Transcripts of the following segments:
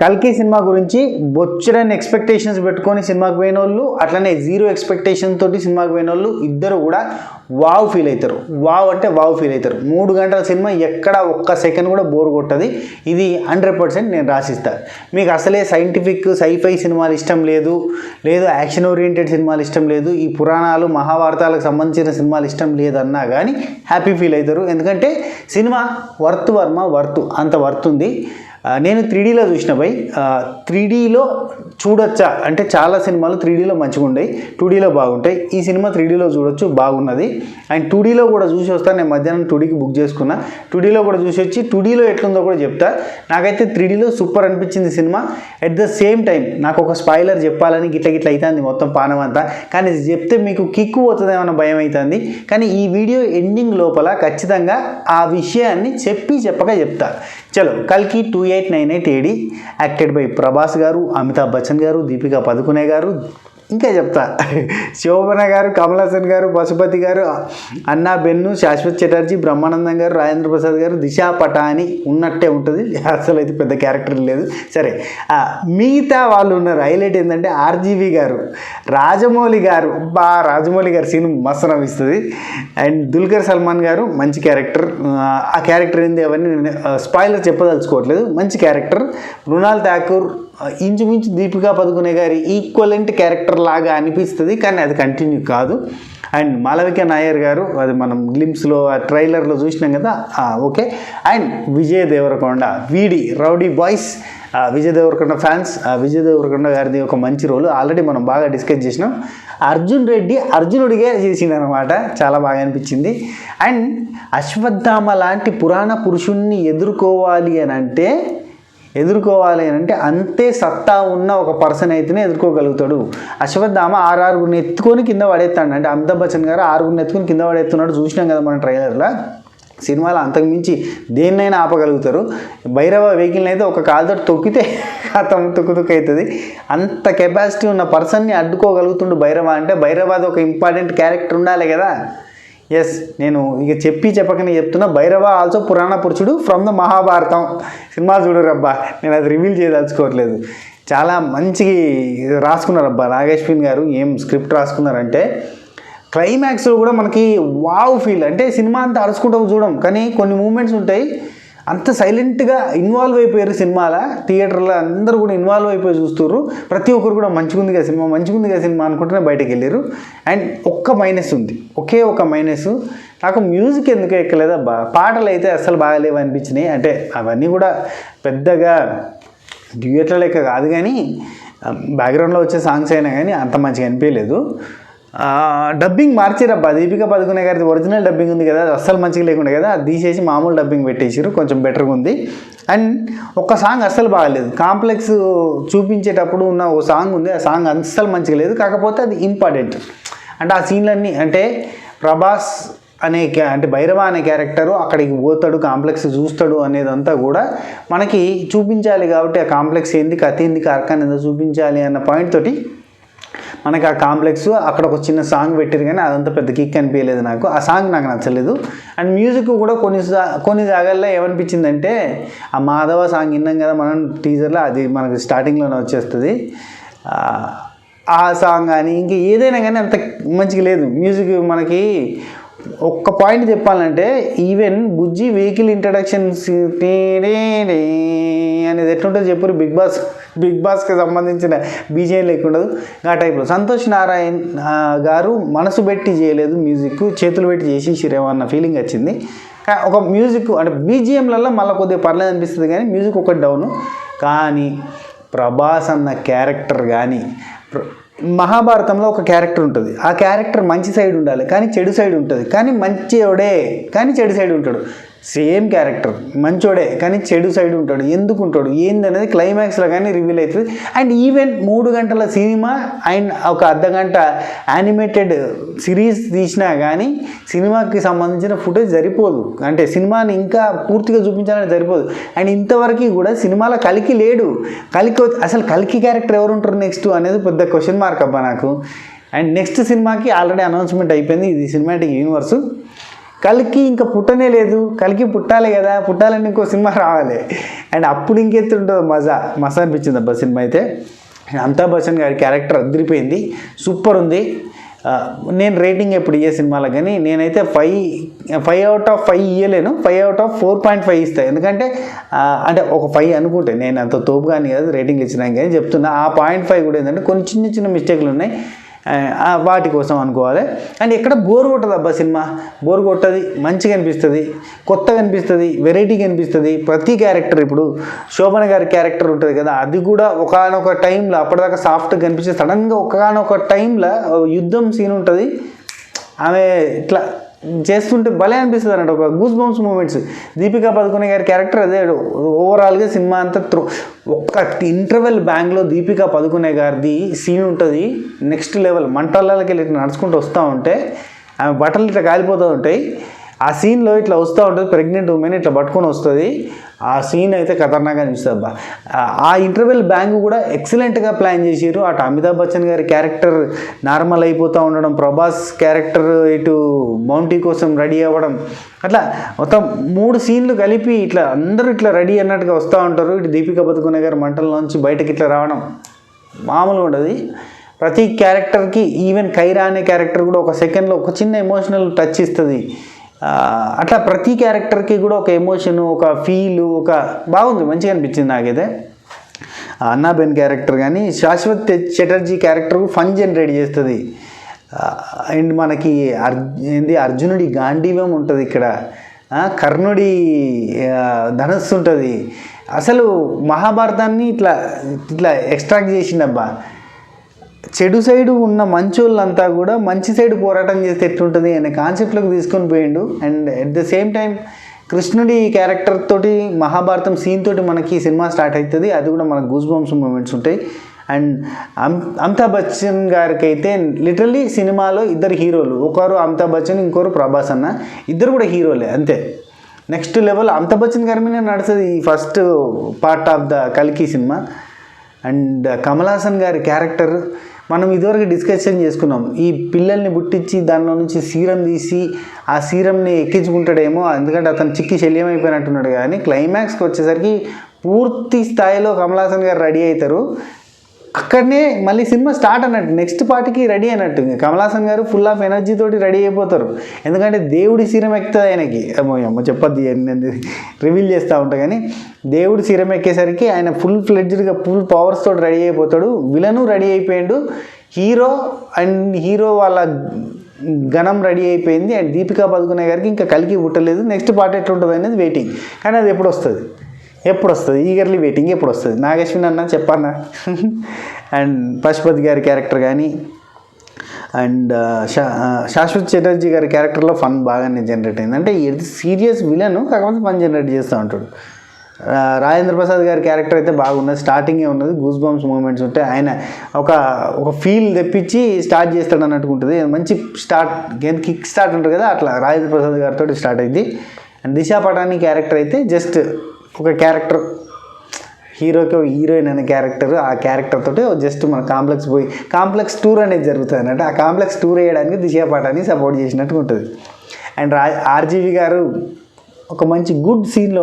కల్కి సినిమా గురించి బొచ్చరని ఎక్స్పెక్టేషన్స్ పెట్టుకొని సినిమాకి పోయిన వాళ్ళు, అట్లనే జీరో ఎక్స్పెక్టేషన్ తోటి సినిమాకి పోయిన వాళ్ళు ఇద్దరు కూడా వావ్ ఫీల్ అవుతారు. వావ్ అంటే వావ్ ఫీల్ అవుతారు. 3 గంటల సినిమా ఎక్కడ ఒక్క సెకండ్ కూడా బోర్ కొట్టది. ఇది 100% నేను రాసిస్తాను. మీకు అసలే సైంటిఫిక్ సైఫై సినిమాలు ఇష్టం లేదు, యాక్షన్ ఓరియంటెడ్ సినిమాలు ఇష్టం లేదు, ఈ పురాణాలు మహాభారతాలకు సంబంధించిన సినిమాలు ఇష్టం లేదన్నా కానీ హ్యాపీ ఫీల్ అవుతారు. ఎందుకంటే సినిమా వర్త్ అంత వర్త్ ఉంది. నేను 3Dలో చూసిన బై 3Dలో చూడొచ్చా అంటే చాలా సినిమాలు 3Dలో మంచిగా ఉంటాయి, 2Dలో బాగుంటాయి. ఈ సినిమా 3Dలో చూడొచ్చు, బాగున్నది. అండ్ 2Dలో కూడా చూసి వస్తాను. నేను మధ్యాహ్నం 2Dకి బుక్ చేసుకున్నా. 2Dలో కూడా చూసి వచ్చి 2Dలో ఎట్లుందో కూడా చెప్తా. నాకైతే 3Dలో సూపర్ అనిపించింది cinema. At the same time నాకు ఒక స్పాయిలర్ చెప్పాలని గిట్ల అవుతుంది మొత్తం పానం అంతా. కానీ చెప్తే మీకు కిక్కు పోతుందేమన్న భయం అవుతుంది. కానీ ఈ వీడియో ఎండింగ్ లోపల ఖచ్చితంగా ఆ విషయాన్ని చెప్పక చెప్తా. చలో, కల్కి 2898 AD యాక్టెడ్ బై ప్రభాస్ గారు, అమితాబ్ బచ్చన్ గారు, దీపికా పదుకునే గారు, ఇంకా చెప్తా శోభన గారు, కమల్ హాసన్ గారు, పశుపతి గారు, అన్నా బెన్ను, శాశ్వత్ చటర్జీ, బ్రహ్మానందం గారు, రాజేంద్ర ప్రసాద్ గారు, దిశా పటాని ఉన్నట్టే ఉంటుంది. అసలు అయితే పెద్ద క్యారెక్టర్ లేదు. సరే, మిగతా వాళ్ళు ఉన్నారు. హైలైట్ ఏంటంటే RGV గారు, రాజమౌళి గారు. రాజమౌళి గారు సీన్ మస్తు నవ్విస్తుంది. అండ్ దుల్కర్ సల్మాన్ గారు మంచి క్యారెక్టర్. ఆ క్యారెక్టర్ ఏంది అవన్నీ స్పాయిలర్ చెప్పదలుచుకోవట్లేదు. మంచి క్యారెక్టర్. మృణాల్ ఠాకూర్ ఇంచుమించు దీపికా పదుకునే గారి ఈక్వలెంట్ క్యారెక్టర్ లాగా అనిపిస్తుంది, కానీ అది కంటిన్యూ కాదు. అండ్ మాలవిక నాయర్ గారు, అది మనం గ్లిమ్స్లో ట్రైలర్లో చూసినాం కదా, ఓకే. అండ్ విజయ్ దేవరకొండ, వీడి rowdy boys. Vijay Devarakonda fans, Vijay Devarakonda గారిది ఒక మంచి రోల్ ఆల్రెడీ మనం బాగా డిస్కస్ చేసినాం. అర్జున్ రెడ్డి అర్జునుడిగా చేసిండు అనమాట, చాలా బాగా అనిపించింది. అండ్ అశ్వత్థామ లాంటి పురాణ పురుషుణ్ణి ఎదుర్కోవాలి అని అంటే అంతే సత్తా ఉన్న ఒక పర్సన్ అయితేనే ఎదుర్కోగలుగుతాడు. అశ్వత్థామ 6 ఎత్తుకొని కింద పడేస్తాడు. అంటే అమితాబ్ బచ్చన్ గారు 6 ఎత్తుకొని కింద పడేస్తున్నాడు, చూసినాం కదా మన ట్రైలర్లో. సినిమాలో అంతకుమించి దేన్నైనా ఆపగలుగుతారు. భైరవ వెహికల్ని అయితే ఒక కాలుతో తొక్కితే తుక్కు అవుతుంది. అంత కెపాసిటీ ఉన్న పర్సన్ని అడ్డుకోగలుగుతుండు భైరవ అంటే. భైరవాది ఒక ఇంపార్టెంట్ క్యారెక్టర్ ఉండాలి కదా. ఎస్, నేను ఇక చెప్పకనే చెప్తున్నా. భైరవ ఆల్సో పురాణ పురుషుడు ఫ్రమ్ ద మహాభారతం. సినిమా చూడరబ్బా, నేను అది రివీల్ చేయదలుచుకోవట్లేదు. చాలా మంచి రాసుకున్నారబ్బా నాగేశ్విన్ గారు. ఏం స్క్రిప్ట్ రాసుకున్నారంటే క్లైమాక్స్లో కూడా మనకి వావ్ ఫీల్. అంటే సినిమా అంతా అరుచుకుంటాం చూడం, కానీ కొన్ని మూమెంట్స్ ఉంటాయి అంత సైలెంట్గా ఇన్వాల్వ్ అయిపోయారు సినిమాలో. థియేటర్లో అందరూ కూడా ఇన్వాల్వ్ అయిపోయి చూస్తున్నారు. ప్రతి ఒక్కరు కూడా మంచిగుందిగా సినిమా అనుకుంటూనే బయటకు వెళ్ళారు. అండ్ ఒక్క మైనస్ ఉంది, ఒకే ఒక మైనస్. నాకు మ్యూజిక్ ఎందుకు ఎక్కలేదబ్బా. పాటలు అయితే అస్సలు బాగాలేవు అనిపించినాయి. అంటే అవన్నీ కూడా పెద్దగా డ్యూయట్ల లెక్క కాదు, కానీ బ్యాక్గ్రౌండ్లో వచ్చే సాంగ్స్ అయినా కానీ అంత మంచిగా అనిపించలేదు. డబ్బింగ్ మార్చారబ్బా. దీపికా పదుకునే గారిది ఒరిజినల్ డబ్బింగ్ ఉంది కదా, అది అస్సలు మంచిగా లేకుండా కదా, అది తీసేసి మామూలు డబ్బింగ్ పెట్టేసారు, కొంచెం బెటర్గా ఉంది. అండ్ ఒక్క సాంగ్ అస్సలు బాగాలేదు. కాంప్లెక్స్ చూపించేటప్పుడు ఉన్న ఓ సాంగ్ ఉంది, ఆ సాంగ్ అస్సలు మంచిగా లేదు. కాకపోతే అది ఇంపార్టెంట్. అంటే ఆ సీన్లన్నీ అంటే ప్రభాస్ అంటే భైరవ అనే క్యారెక్టరు అక్కడికి పోతాడు, కాంప్లెక్స్ చూస్తాడు అనేదంతా కూడా మనకి చూపించాలి. కాబట్టి ఆ కాంప్లెక్స్ ఏంది, కథ ఏంది, కార్ఖాన్ ఏందో చూపించాలి అన్న పాయింట్ తోటి మనకి ఆ కాంప్లెక్స్ అక్కడ ఒక చిన్న సాంగ్ పెట్టారు, కానీ అదంతా పెద్ద కిక్ అనిపించలేదు నాకు. ఆ సాంగ్ నాకు నచ్చలేదు. అండ్ మ్యూజిక్ కూడా కొన్ని జాగాల్లో ఏమనిపించిందంటే, ఆ మాధవ సాంగ్ విన్నాం కదా మనం టీజర్లో, అది మనకి స్టార్టింగ్లోనే వచ్చేస్తుంది. ఆ సాంగ్ కానీ ఇంకా ఏదైనా కానీ అంత మంచిగా లేదు మ్యూజిక్. మనకి ఒక్క పాయింట్ చెప్పాలంటే, ఈవెన్ బుజ్జి వెహికల్ ఇంట్రడక్షన్స్ అనేది ఎట్లుంటుంది చెప్పారు. బిగ్ బాస్కి సంబంధించిన బీజేఎం లేకుండదు ఆ టైప్లో. సంతోష్ నారాయణ్ గారు మనసు పెట్టి చేయలేదు, మ్యూజిక్ చేతులు పెట్టి చేసేసిరేమో అన్న ఫీలింగ్ వచ్చింది. ఒక మ్యూజిక్ అంటే బీజిఎంలలో మళ్ళీ కొద్దిగా పర్లేదు అనిపిస్తుంది, కానీ మ్యూజిక్ ఒకటి డౌను. కానీ ప్రభాస్ అన్న క్యారెక్టర్ కానీ, మహాభారతంలో ఒక క్యారెక్టర్ ఉంటుంది, ఆ క్యారెక్టర్ మంచి సైడ్ ఉండాలి కానీ చెడు సైడ్ ఉంటుంది, కానీ మంచివాడే కానీ చెడు సైడ్ ఉంటాడు. సేమ్ క్యారెక్టర్ మంచోడే కానీ చెడు సైడ్ ఉంటాడు. ఎందుకు ఉంటాడు ఏందనేది క్లైమాక్స్లో కానీ రివీల్ అవుతుంది. అండ్ ఈవెన్ 3 గంటల సినిమా అండ్ ఒక అర్ధగంట యానిమేటెడ్ సిరీస్ తీసినా కానీ సినిమాకి సంబంధించిన ఫుటేజ్ సరిపోదు. అంటే సినిమాని ఇంకా పూర్తిగా చూపించాలని సరిపోదు. అండ్ ఇంతవరకు కూడా సినిమాలో కల్కి లేడు. అసలు కల్కి క్యారెక్టర్ ఎవరు ఉంటారు నెక్స్ట్ అనేది పెద్ద క్వశ్చన్ మార్క్ అబ్బా నాకు. అండ్ నెక్స్ట్ సినిమాకి ఆల్రెడీ అనౌన్స్మెంట్ అయిపోయింది, ఇది సినిమాటిక్ యూనివర్సు. కల్కి ఇంకా పుట్టనే లేదు, కల్కి పుట్టాలి కదా, పుట్టాలని ఇంకో సినిమా రావాలి. అండ్ అప్పుడు ఇంకెత్తుంటుందో మజా అనిపించింది అబ్బా సినిమా అయితే. అమితాబ్ బచ్చన్ గారి క్యారెక్టర్ అదిరిపోయింది, సూపర్ ఉంది. నేను రేటింగ్ ఎప్పుడు ఇయ్యే సినిమాలకు, కానీ నేనైతే 5/5 ఇయ్యలేను, 5/4.5 ఇస్తాను. ఎందుకంటే అంటే ఒక 5 అనుకుంటే, నేను అంత తోపు కానీ కాదు రేటింగ్లు ఇచ్చినాక కానీ చెప్తున్నా. ఆ 0.5 కూడా ఏంటంటే కొన్ని చిన్న మిస్టేక్లు ఉన్నాయి, వాటి కోసం అనుకోవాలి. అండ్ ఎక్కడ బోర్ కొట్టదు అబ్బా సినిమా, బోర్ కొట్టది, మంచిగా అనిపిస్తుంది, కొత్తగా అనిపిస్తుంది, వెరైటీగా అనిపిస్తుంది. ప్రతి క్యారెక్టర్, ఇప్పుడు శోభన గారి క్యారెక్టర్ ఉంటుంది కదా, అది కూడా ఒకానొక టైంలో అప్పటిదాకా సాఫ్ట్గా కనిపించి సడన్గా ఒకానొక టైంలో యుద్ధం సీన్ ఉంటుంది, ఆమె ఇట్లా చేస్తుంటే భలే అనిపిస్తుంది అన్నట్టు, ఒక goose bumps moments. Deepika Padukone గారి క్యారెక్టర్ అదే. ఓవరాల్గా సినిమా అంతా ఒక్క ఇంటర్వెల్ బ్యాంగ్లో దీపికా పదుకొనే గారిది సీన్ ఉంటుంది, నెక్స్ట్ లెవెల్. మంటలకి వెళ్ళి ఇట్లా నడుచుకుంటూ వస్తూ ఉంటే ఆమె బట్టలు ఇట్లా కాలిపోతూ ఉంటాయి, ఆ సీన్లో ఇట్లా వస్తూ ఉంటుంది, ప్రెగ్నెంట్ ఉమెన్ ఇట్లా పట్టుకొని వస్తుంది, ఆ సీన్ అయితే ఖతర్నాక్ అనిపిస్తుంది అబ్బా. ఆ ఇంటర్వెల్ బ్యాంగ్ కూడా ఎక్సలెంట్గా ప్లాన్ చేసారు. అటు అమితాబ్ బచ్చన్ గారి క్యారెక్టర్ నార్మల్ అయిపోతూ ఉండడం, ప్రభాస్ క్యారెక్టర్ ఇటు మౌంటీ కోసం రెడీ అవ్వడం, అట్లా మొత్తం 3 సీన్లు కలిపి ఇట్లా అందరూ ఇట్లా రెడీ అన్నట్టుగా వస్తూ ఉంటారు. ఇటు దీపికా పదుకొనే గారు మంటల్లోంచి బయటకి ఇట్లా రావడం మామూలుగా ఉండదు. ప్రతి క్యారెక్టర్కి, ఈవెన్ ఖైరా అనే క్యారెక్టర్ కూడా ఒక సెకండ్లో ఒక చిన్న ఎమోషనల్ టచ్ ఇస్తుంది. అట్లా ప్రతి క్యారెక్టర్కి కూడా ఒక ఎమోషను, ఒక ఫీలు, ఒక బాగుంది, మంచిగా అనిపించింది నాకైతే. అన్నాబెన్ క్యారెక్టర్ కానీ, Shashwat Chatterjee character fun generate చేస్తుంది. అండ్ మనకి అర్జునుడి గాంధీవం ఉంటుంది ఇక్కడ, కర్ణుడి ధనస్సు ఉంటుంది. అసలు మహాభారతాన్ని ఇట్లా ఎక్స్ట్రాక్ట్ చేసిండబ్బా. చెడు సైడు ఉన్న మంచోళ్ళంతా కూడా మంచి సైడ్ పోరాటం చేస్తే ఎట్లుంటుంది అనే కాన్సెప్ట్లోకి తీసుకొని పోయిండు. And at the same time కృష్ణుడి క్యారెక్టర్ తోటి మహాభారతం సీన్ తోటి మనకి సినిమా స్టార్ట్ అవుతుంది, అది కూడా మనకు గూస్ బంప్స్ మూమెంట్స్ ఉంటాయి. అండ్ అమితాబ్ బచ్చన్ గారికి అయితే లిటరల్లీ సినిమాలో 2 హీరోలు, ఒకరు అమితాబ్ బచ్చన్, ఇంకొకరు ప్రభాస్ అన్న, ఇద్దరు కూడా హీరోలే అంతే. నెక్స్ట్ లెవెల్ అమితాబ్ బచ్చన్ గారి మీద నడుస్తుంది ఈ ఫస్ట్ పార్ట్ ఆఫ్ ద కల్కి సినిమా. అండ్ కమల్ హాసన్ గారి క్యారెక్టర్ మనం ఇదివరకు డిస్కషన్ చేసుకున్నాం, ఈ పిల్లల్ని పుట్టించి దానిలో నుంచి సీరం తీసి ఆ సీరంని ఎక్కించుకుంటాడేమో, ఎందుకంటే అతను చిక్కి శల్యం అయిపోయినట్టున్నాడు. కానీ క్లైమాక్స్కి వచ్చేసరికి పూర్తి స్థాయిలో కమల్ హాసన్ గారు రెడీ అవుతారు. అక్కడనే మళ్ళీ సినిమా స్టార్ట్ అన్నట్టు, నెక్స్ట్ పార్ట్కి రెడీ అన్నట్టు. కమల్ హాసన్ గారు ఫుల్ ఆఫ్ ఎనర్జీ తోటి రెడీ అయిపోతారు, ఎందుకంటే దేవుడి సీరం ఎక్కుతుంది ఆయనకి. అమ్మ చెప్పొద్దు, రివీల్ చేస్తూ ఉంటా, కానీ దేవుడి సీరం ఎక్కేసరికి ఆయన ఫుల్ ఫ్లెడ్జ్డ్గా ఫుల్ పవర్స్ తోటి రెడీ అయిపోతాడు. విలను రెడీ అయిపోయాడు, హీరో వాళ్ళ గణం రెడీ అయిపోయింది. అండ్ దీపికా పదుకొనే గారికి ఇంకా కలికి పుట్టలేదు, నెక్స్ట్ పార్ట్ ఎట్లుంటుంది అనేది వెయిటింగ్. కానీ అది ఎప్పుడు వస్తుంది ఈగర్లీ వెయిటింగ్, ఎప్పుడు వస్తుంది. నాగేశ్వరి అన్న చెప్పన్నా. అండ్ పశుపతి గారి క్యారెక్టర్ కానీ, అండ్ శాశ్వత్ చటర్జీ గారి క్యారెక్టర్లో ఫన్ బాగానే జనరేట్ అయింది. అంటే ఇది సీరియస్ విలన్, కాకపోతే ఫన్ జనరేట్ చేస్తూ ఉంటాడు. రాజేంద్ర ప్రసాద్ గారి క్యారెక్టర్ అయితే బాగున్నది, స్టార్టింగే ఉన్నది, గూస్ బంప్స్ మూమెంట్స్ ఉంటాయి. ఆయన ఒక ఫీల్ తెప్పించి స్టార్ట్ చేస్తాడు అన్నట్టు ఉంటుంది, మంచి కిక్ స్టార్ట్ ఉంటుంది కదా, అట్లా రాజేంద్ర ప్రసాద్ గారితో స్టార్ట్ అయింది. అండ్ దిశా పటాని క్యారెక్టర్ అయితే జస్ట్ ఒక క్యారెక్టర్, హీరోకి హీరోయిన్ అనే క్యారెక్టర్, ఆ క్యారెక్టర్ తోటి జస్ట్ మన కాంప్లెక్స్ టూర్ అనేది జరుగుతుంది అన్నట్టు. ఆ కాంప్లెక్స్ టూర్ వేయడానికి దిశా పటాని సపోర్ట్ చేసినట్టు ఉంటుంది. అండ్ ఆర్జీవి గారు ఒక మంచి గుడ్ సీన్లో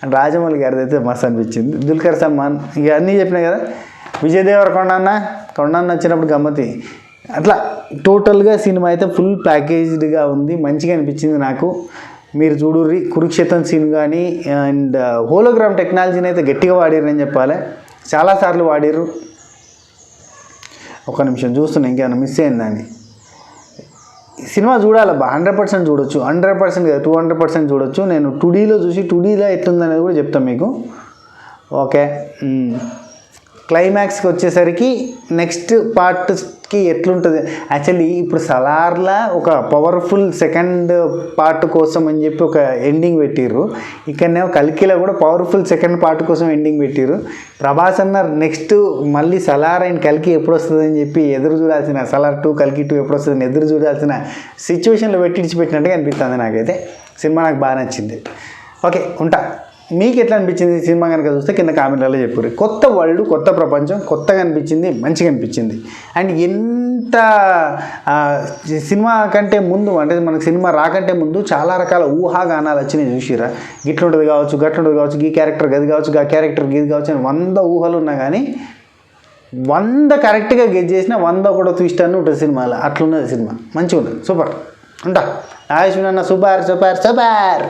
అండ్ రాజమౌళి గారిది అయితే మస్తు అనిపించింది. దుల్కర్ సల్మాన్ ఇక అన్నీ చెప్పినా కదా, విజయ్ దేవరకొండ అన్న వచ్చినప్పుడు గమ్మతి. అట్లా టోటల్గా సినిమా అయితే ఫుల్ ప్యాకేజ్డ్గా ఉంది, మంచిగా అనిపించింది నాకు. మీరు చూడుర్రి, కురుక్షేత్రం సీన్ కానీ, అండ్ హోలోగ్రామ్ టెక్నాలజీని అయితే గట్టిగా వాడిర్రని చెప్పాలి, చాలాసార్లు వాడిర్రు. ఒక నిమిషం చూస్తున్నా, ఇంకేమైనా మిస్ అయిందని. సినిమా చూడాలబ్బా, 100% చూడొచ్చు, 100% కదా 200% చూడొచ్చు. నేను 2Dలో చూసి 2Dలో ఎట్లుందనేది కూడా చెప్తాను మీకు. ఓకే, క్లైమాక్స్కి వచ్చేసరికి నెక్స్ట్ పార్ట్కి ఎట్లుంటుంది. యాక్చువల్లీ ఇప్పుడు సలార్లా ఒక పవర్ఫుల్ సెకండ్ పార్ట్ కోసం అని చెప్పి ఒక ఎండింగ్ పెట్టిర్రు, ఇక్కడనే కల్కిలో కూడా పవర్ఫుల్ సెకండ్ పార్ట్ కోసం ఎండింగ్ పెట్టిర్రు. ప్రభాస్ అన్న నెక్స్ట్ మళ్ళీ సలార్ అండ్ కల్కి ఎప్పుడు వస్తుందని చెప్పి ఎదురు చూడాల్సిన, సలార్ 2 కల్కి 2 ఎప్పుడు వస్తుందని ఎదురు చూడాల్సిన సిచ్యువేషన్లో పెట్టించిపెట్టినట్టుగా అనిపిస్తుంది నాకైతే. సినిమా నాకు బాగా నచ్చింది. ఓకే, ఉంటా. మీకు ఎట్లా అనిపించింది సినిమా కనుక చూస్తే కింద కామెంట్లలో చెప్పారు. కొత్త వరల్డ్, కొత్త ప్రపంచం, కొత్తగా అనిపించింది, మంచిగా అనిపించింది. అండ్ ఎంత సినిమా కంటే ముందు అంటే మనకు సినిమా రాకంటే ముందు చాలా రకాల ఊహాగానాలు వచ్చినాయి చూసిరా. గిట్లుంటుంది కావచ్చు, గట్లుంటుంది కావచ్చు, ఈ క్యారెక్టర్ గది కావచ్చు, ఆ క్యారెక్టర్ గది కావచ్చు అని 100 ఊహలు ఉన్నా కానీ 100 కరెక్ట్గా గెస్ చేసిన 100 కూడా ట్విస్ట్ అని ఉంటుంది సినిమాలో. అట్లున్నది సినిమా, మంచిగా ఉన్నది, సూపర్. ఉంటా ఆయుష్ అన్న, సూపర్ సూపర్ సూపర్.